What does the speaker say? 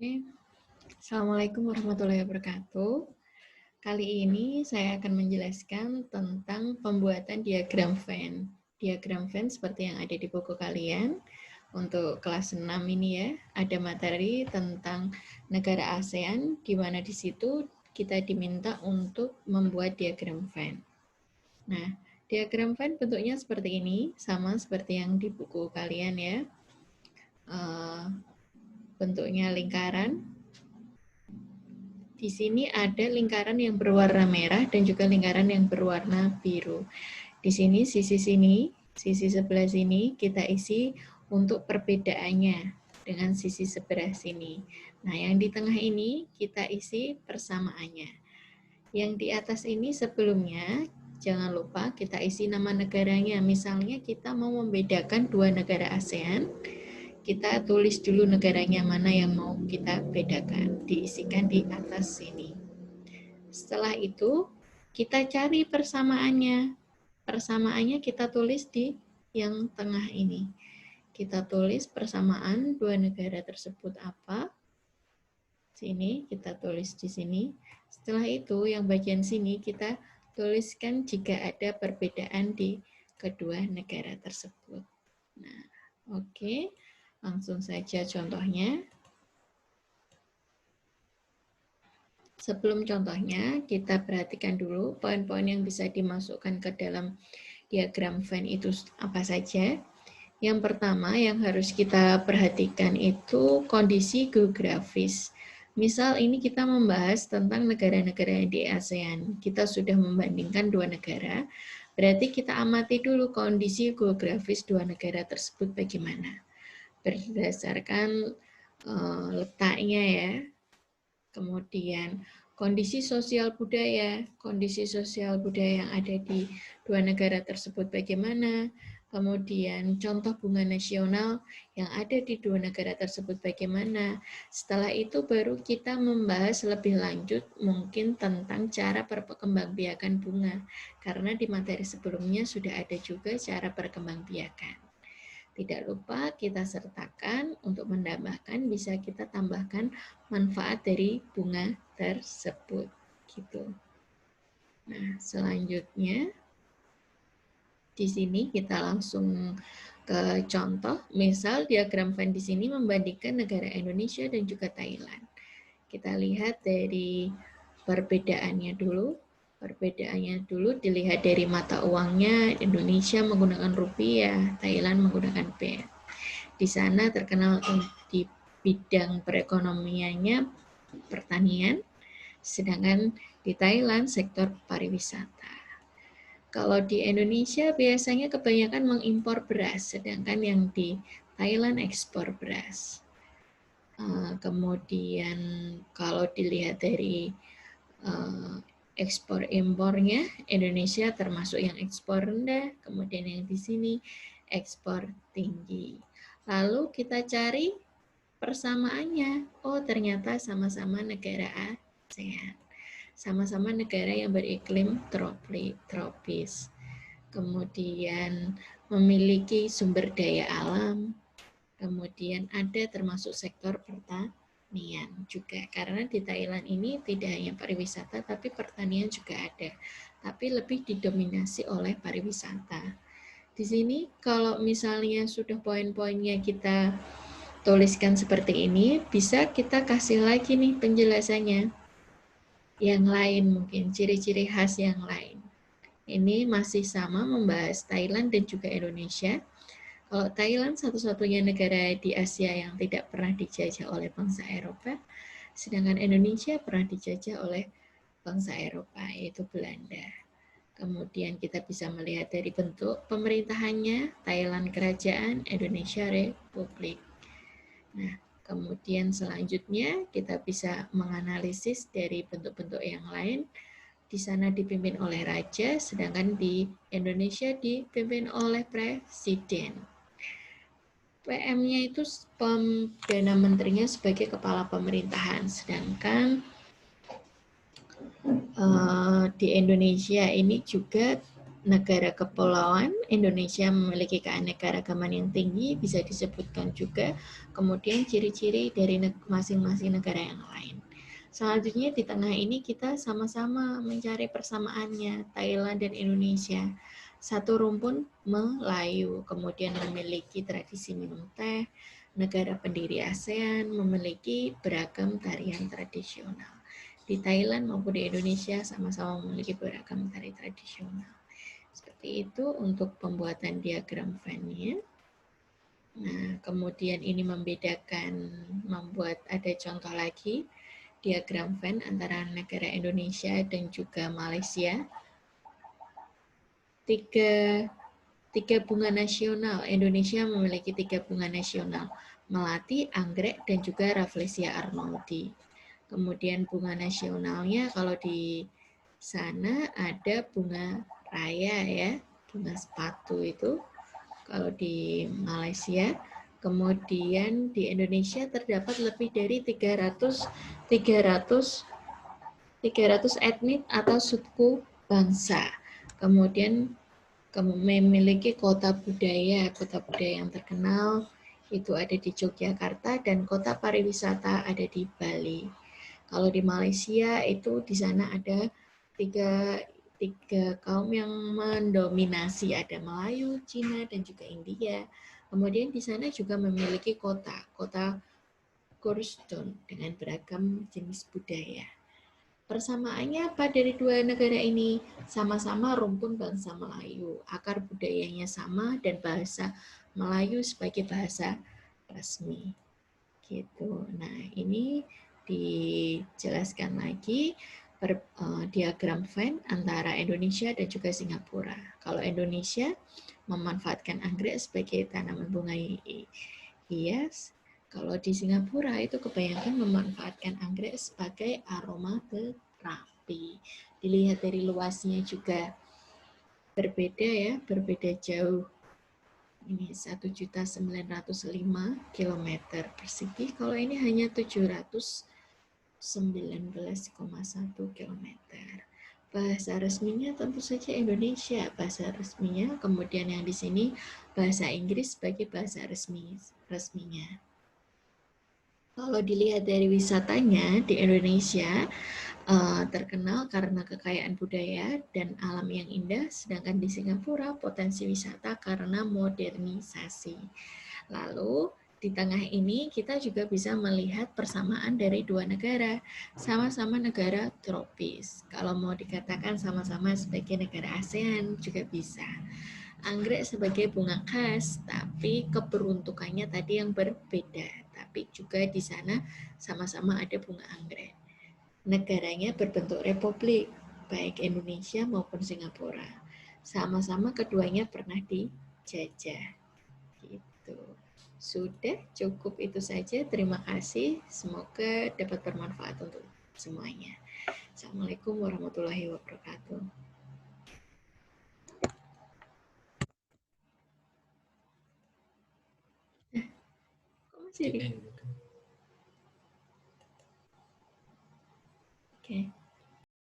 Oke, Assalamualaikum warahmatullahi wabarakatuh. Kali ini saya akan menjelaskan tentang pembuatan diagram Venn. Diagram Venn seperti yang ada di buku kalian. Untuk kelas 6 ini ya, ada materi tentang negara ASEAN, di mana di situ kita diminta untuk membuat diagram Venn. Nah, diagram Venn bentuknya seperti ini, sama seperti yang di buku kalian ya. Bentuknya lingkaran. Di sini ada lingkaran yang berwarna merah dan juga lingkaran yang berwarna biru. Di sini, sisi sebelah sini kita isi untuk perbedaannya dengan sisi sebelah sini. Nah, yang di tengah ini kita isi persamaannya. Yang di atas ini sebelumnya, jangan lupa kita isi nama negaranya. Misalnya kita mau membedakan dua negara ASEAN, kita tulis dulu negaranya mana yang mau kita bedakan, diisikan di atas sini. Setelah itu, kita cari persamaannya. Persamaannya kita tulis di yang tengah ini. Kita tulis persamaan dua negara tersebut apa. Sini, kita tulis di sini. Setelah itu, yang bagian sini kita tuliskan jika ada perbedaan di kedua negara tersebut. Nah, oke. Langsung saja contohnya. Sebelum contohnya, kita perhatikan dulu poin-poin yang bisa dimasukkan ke dalam diagram Venn itu apa saja. Yang pertama yang harus kita perhatikan itu kondisi geografis. Misal ini kita membahas tentang negara-negara di ASEAN. Kita sudah membandingkan dua negara, berarti kita amati dulu kondisi geografis dua negara tersebut bagaimana. Berdasarkan letaknya ya. Kemudian kondisi sosial budaya yang ada di dua negara tersebut bagaimana, kemudian contoh bunga nasional yang ada di dua negara tersebut bagaimana. Setelah itu baru kita membahas lebih lanjut mungkin tentang cara perkembangbiakan bunga, karena di materi sebelumnya sudah ada juga cara perkembangbiakan. Tidak lupa kita sertakan untuk menambahkan, bisa kita tambahkan manfaat dari bunga tersebut. Gitu. Nah, selanjutnya di sini kita langsung ke contoh. Misal diagram Venn di sini membandingkan negara Indonesia dan juga Thailand. Kita lihat dari perbedaannya dulu. Perbedaannya dulu dilihat dari mata uangnya, Indonesia menggunakan rupiah, Thailand menggunakan perak. Di sana terkenal di bidang perekonomiannya pertanian, sedangkan di Thailand sektor pariwisata. Kalau di Indonesia biasanya kebanyakan mengimpor beras, sedangkan yang di Thailand ekspor beras. Kemudian kalau dilihat dari ekspor impornya, Indonesia termasuk yang ekspor rendah, kemudian yang di sini ekspor tinggi. Lalu kita cari persamaannya. Oh, ternyata sama-sama negara ASEAN. Sama-sama negara yang beriklim tropis. Kemudian memiliki sumber daya alam. Kemudian ada termasuk sektor pertanian juga, karena di Thailand ini tidak hanya pariwisata tapi pertanian juga ada, tapi lebih didominasi oleh pariwisata. Di sini kalau misalnya sudah poin-poinnya kita tuliskan seperti ini, bisa kita kasih lagi nih penjelasannya yang lain, mungkin ciri-ciri khas yang lain. Ini masih sama membahas Thailand dan juga Indonesia. Kalau Thailand satu-satunya negara di Asia yang tidak pernah dijajah oleh bangsa Eropa, sedangkan Indonesia pernah dijajah oleh bangsa Eropa, yaitu Belanda. Kemudian kita bisa melihat dari bentuk pemerintahannya, Thailand kerajaan, Indonesia republik. Nah, kemudian selanjutnya kita bisa menganalisis dari bentuk-bentuk yang lain. Di sana dipimpin oleh raja, sedangkan di Indonesia dipimpin oleh presiden. PM-nya itu Perdana Menterinya sebagai kepala pemerintahan, sedangkan di Indonesia ini juga negara kepulauan, Indonesia memiliki keanekaragaman yang tinggi, bisa disebutkan juga. Kemudian ciri-ciri dari masing-masing negara yang lain. Selanjutnya di tengah ini kita sama-sama mencari persamaannya, Thailand dan Indonesia. Satu rumpun Melayu, kemudian memiliki tradisi minum teh, negara pendiri ASEAN memiliki beragam tarian tradisional. Di Thailand maupun di Indonesia sama-sama memiliki beragam tari tradisional. Seperti itu untuk pembuatan diagram Venn-nya. Nah, kemudian ini membuat ada contoh lagi, diagram Venn antara negara Indonesia dan juga Malaysia. Tiga bunga nasional. Indonesia memiliki 3 bunga nasional, melati, anggrek, dan juga Rafflesia arnoldii. Kemudian bunga nasionalnya kalau di sana ada bunga raya ya, bunga sepatu itu kalau di Malaysia. Kemudian di Indonesia terdapat lebih dari 300 etnik atau suku bangsa. Kemudian memiliki kota budaya yang terkenal itu ada di Yogyakarta dan kota pariwisata ada di Bali. Kalau di Malaysia itu di sana ada tiga kaum yang mendominasi, ada Melayu, Cina, dan juga India. Kemudian di sana juga memiliki kota Kurston dengan beragam jenis budaya. Persamaannya apa dari dua negara ini? Sama-sama rumpun bangsa Melayu, akar budayanya sama dan bahasa Melayu sebagai bahasa resmi. Gitu. Nah, ini dijelaskan lagi diagram Venn antara Indonesia dan juga Singapura. Kalau Indonesia memanfaatkan anggrek sebagai tanaman bunga hias, kalau di Singapura itu kebanyakan memanfaatkan anggrek sebagai aromaterapi. Dilihat dari luasnya juga berbeda ya, berbeda jauh. Ini 1.905 km persegi, kalau ini hanya 719,1 km. Bahasa resminya tentu saja Indonesia, bahasa resminya. Kemudian yang di sini bahasa Inggris sebagai bahasa resminya. Kalau dilihat dari wisatanya di Indonesia, terkenal karena kekayaan budaya dan alam yang indah, sedangkan di Singapura potensi wisata karena modernisasi. Lalu di tengah ini kita juga bisa melihat persamaan dari dua negara, sama-sama negara tropis. Kalau mau dikatakan sama-sama sebagai negara ASEAN juga bisa. Anggrek sebagai bunga khas, tapi keberuntukannya tadi yang berbeda. Tapi juga di sana sama-sama ada bunga anggrek. Negaranya berbentuk republik, baik Indonesia maupun Singapura. Sama-sama keduanya pernah dijajah. Gitu. Sudah cukup itu saja. Terima kasih. Semoga dapat bermanfaat untuk semuanya. Assalamualaikum warahmatullahi wabarakatuh. Kok masih di? Oke.